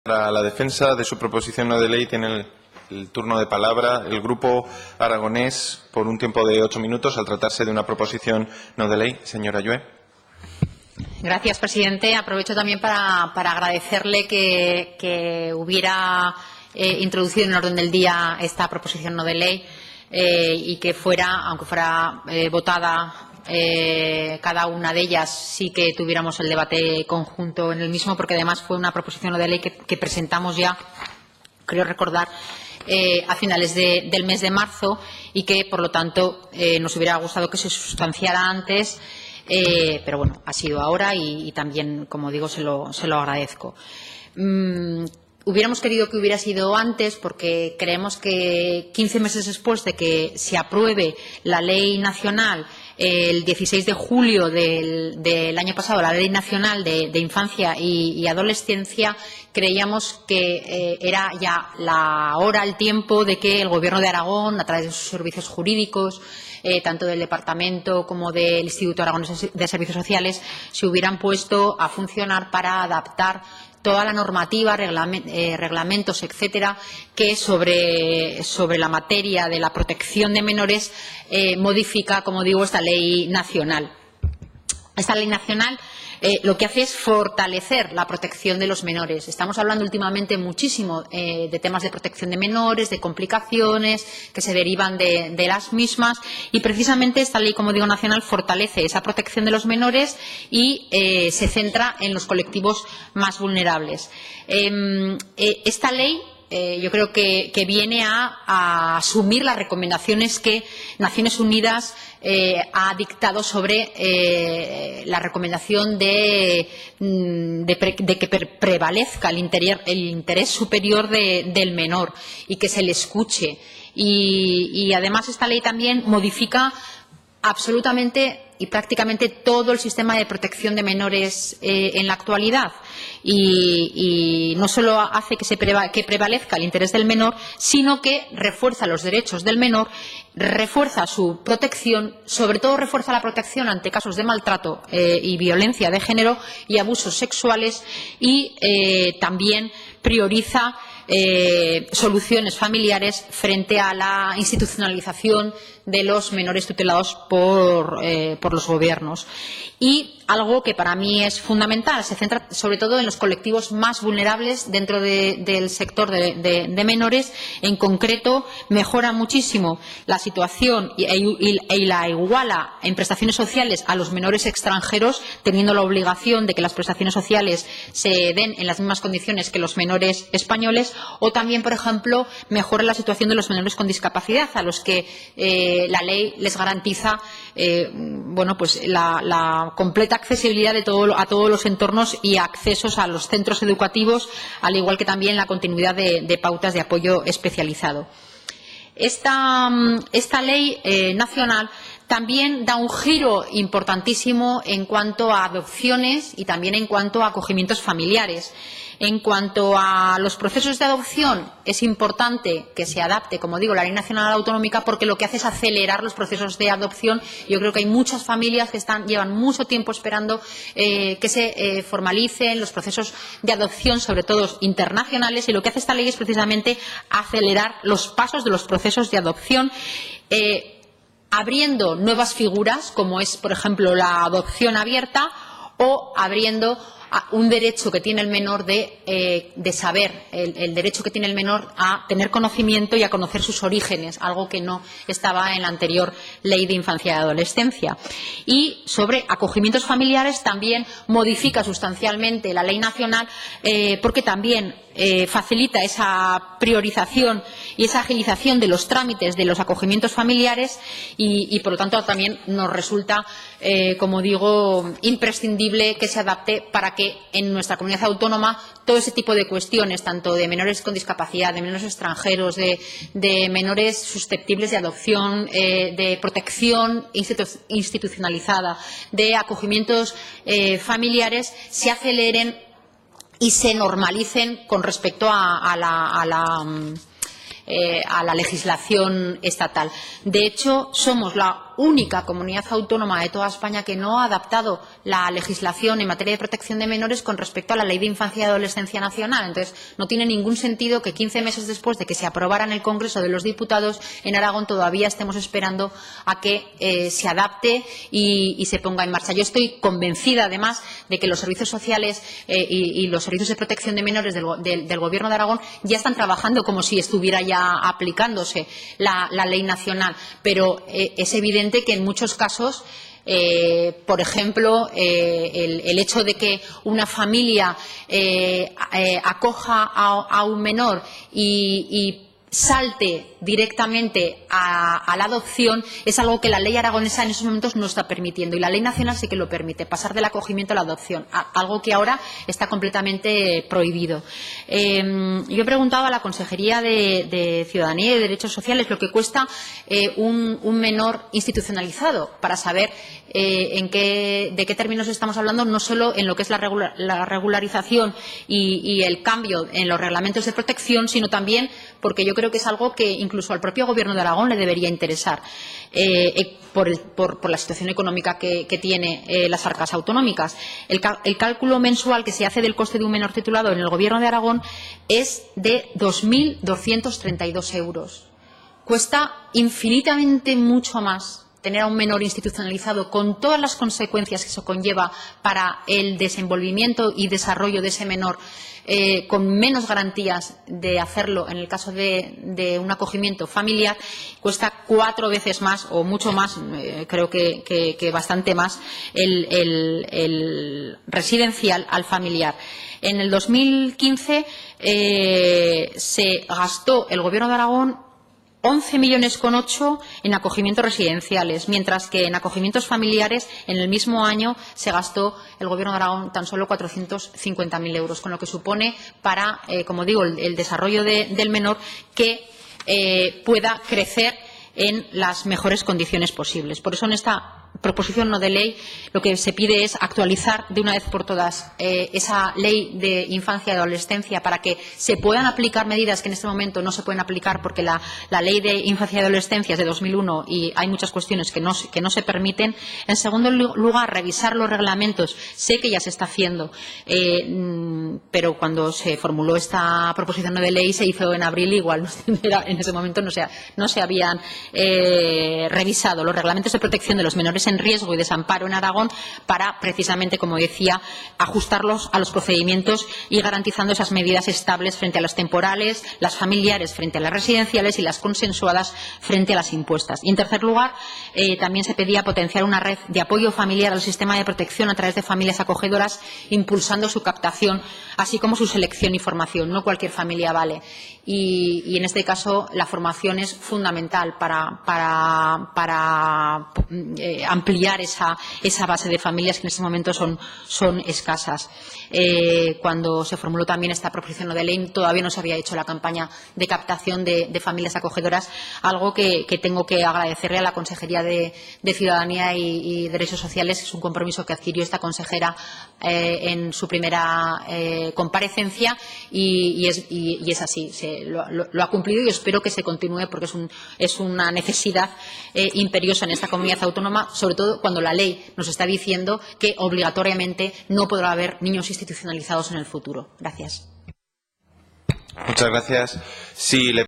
Para la defensa de su proposición no de ley tiene el turno de palabra el Grupo Aragonés por un tiempo de 8 minutos al tratarse de una proposición no de ley. Señora Ayue. Gracias, presidente. Aprovecho también para agradecerle que hubiera introducido en el orden del día esta proposición no de ley y que fuera, aunque fuera votada cada una de ellas, sí que tuviéramos el debate conjunto en el mismo, porque además fue una proposición no de ley que presentamos ya, creo recordar, a finales del mes de marzo y que, por lo tanto, nos hubiera gustado que se sustanciara antes, pero bueno, ha sido ahora y también, como digo, se lo agradezco. Hubiéramos querido que hubiera sido antes porque creemos que 15 meses después de que se apruebe la ley nacional, el 16 de julio del año pasado, la Ley Nacional de Infancia y Adolescencia, creíamos que era ya la hora, el tiempo de que el Gobierno de Aragón, a través de sus servicios jurídicos, tanto del Departamento como del Instituto Aragonés de Servicios Sociales, se hubieran puesto a funcionar para adaptar toda la normativa, reglamentos, etcétera, que sobre la materia de la protección de menores modifica, como digo, esta ley nacional. Esta ley nacional lo que hace es fortalecer la protección de los menores. Estamos hablando últimamente muchísimo de temas de protección de menores, de complicaciones que se derivan de las mismas y precisamente esta ley, como digo, nacional fortalece esa protección de los menores y se centra en los colectivos más vulnerables. Esta ley yo creo que viene a asumir las recomendaciones que Naciones Unidas ha dictado sobre la recomendación de que prevalezca el interés superior del menor y que se le escuche. Y además esta ley también modifica absolutamente y prácticamente todo el sistema de protección de menores en la actualidad y no solo hace que prevalezca el interés del menor, sino que refuerza los derechos del menor, refuerza su protección, sobre todo refuerza la protección ante casos de maltrato y violencia de género y abusos sexuales y también prioriza soluciones familiares frente a la institucionalización de los menores tutelados por los gobiernos. Y algo que para mí es fundamental, se centra sobre todo en los colectivos más vulnerables dentro del sector de menores. En concreto, mejora muchísimo la situación y la iguala en prestaciones sociales a los menores extranjeros, teniendo la obligación de que las prestaciones sociales se den en las mismas condiciones que los menores españoles, o también, por ejemplo, mejora la situación de los menores con discapacidad, a los que la ley les garantiza pues la completa accesibilidad a todos los entornos y accesos a los centros educativos, al igual que también la continuidad de pautas de apoyo especializado. Esta ley nacional también da un giro importantísimo en cuanto a adopciones y también en cuanto a acogimientos familiares. En cuanto a los procesos de adopción, es importante que se adapte, como digo, la Ley Nacional Autonómica, porque lo que hace es acelerar los procesos de adopción. Yo creo que hay muchas familias que llevan mucho tiempo esperando que se formalicen los procesos de adopción, sobre todo internacionales, y lo que hace esta ley es precisamente acelerar los pasos de los procesos de adopción, abriendo nuevas figuras, como es, por ejemplo, la adopción abierta, o abriendo un derecho que tiene el menor de saber, el derecho que tiene el menor a tener conocimiento y a conocer sus orígenes, algo que no estaba en la anterior Ley de Infancia y Adolescencia. Y sobre acogimientos familiares también modifica sustancialmente la ley nacional porque también facilita esa priorización y esa agilización de los trámites de los acogimientos familiares y por lo tanto también nos resulta, como digo, imprescindible que se adapte para que en nuestra comunidad autónoma todo ese tipo de cuestiones, tanto de menores con discapacidad, de menores extranjeros, de menores susceptibles de adopción, de protección institucionalizada, de acogimientos familiares, se aceleren y se normalicen con respecto a la legislación estatal. De hecho, somos la única comunidad autónoma de toda España que no ha adaptado la legislación en materia de protección de menores con respecto a la Ley de Infancia y Adolescencia Nacional. Entonces, no tiene ningún sentido que 15 meses después de que se aprobara en el Congreso de los Diputados en Aragón todavía estemos esperando a que se adapte y se ponga en marcha. Yo estoy convencida, además, de que los servicios sociales y los servicios de protección de menores del Gobierno de Aragón ya están trabajando como si estuviera ya aplicándose la ley nacional, pero es evidente que en muchos casos, por ejemplo, el hecho de que una familia acoja a un menor y salte directamente a la adopción es algo que la ley aragonesa en esos momentos no está permitiendo, y la ley nacional sí que lo permite, pasar del acogimiento a la adopción, algo que ahora está completamente prohibido. Yo he preguntado a la Consejería de Ciudadanía y de Derechos Sociales lo que cuesta un menor institucionalizado, para saber de qué términos estamos hablando, no solo en lo que es la regularización y el cambio en los reglamentos de protección, sino también porque yo creo que es algo que incluso al propio Gobierno de Aragón le debería interesar por la situación económica que tiene las arcas autonómicas. El cálculo mensual que se hace del coste de un menor titulado en el Gobierno de Aragón es de 2.232 euros. Cuesta infinitamente mucho más tener a un menor institucionalizado, con todas las consecuencias que eso conlleva para el desenvolvimiento y desarrollo de ese menor, con menos garantías de hacerlo en el caso de un acogimiento familiar. Cuesta 4 veces más o mucho más, creo que bastante más, el residencial al familiar. En el 2015 se gastó el Gobierno de Aragón 11,8 millones en acogimientos residenciales, mientras que en acogimientos familiares en el mismo año se gastó el Gobierno de Aragón tan solo 450.000 euros, con lo que supone para, como digo, el desarrollo del menor que pueda crecer en las mejores condiciones posibles. Por eso, en esta proposición no de ley, lo que se pide es actualizar de una vez por todas esa ley de infancia y adolescencia, para que se puedan aplicar medidas que en este momento no se pueden aplicar, porque la ley de infancia y adolescencia es de 2001 y hay muchas cuestiones que no se permiten. En segundo lugar, revisar los reglamentos. Sé que ya se está haciendo, pero cuando se formuló esta proposición no de ley se hizo en abril, igual en ese momento no se habían revisado los reglamentos de protección de los menores en riesgo y desamparo en Aragón, para precisamente, como decía, ajustarlos a los procedimientos y garantizando esas medidas estables frente a las temporales, las familiares frente a las residenciales y las consensuadas frente a las impuestas. Y, en tercer lugar, también se pedía potenciar una red de apoyo familiar al sistema de protección a través de familias acogedoras, impulsando su captación, así como su selección y formación. No cualquier familia vale. Y en este caso la formación es fundamental para ampliar esa base de familias que en este momento son escasas. Cuando se formuló también esta proposición no de ley, todavía no se había hecho la campaña de captación de familias acogedoras, algo que tengo que agradecerle a la Consejería de Ciudadanía y Derechos Sociales. Es un compromiso que adquirió esta consejera en su primera comparecencia y es así. Lo ha cumplido y espero que se continúe, porque es una necesidad imperiosa en esta comunidad autónoma, sobre todo cuando la ley nos está diciendo que obligatoriamente no podrá haber niños institucionalizados en el futuro. Gracias. Muchas gracias. Sí,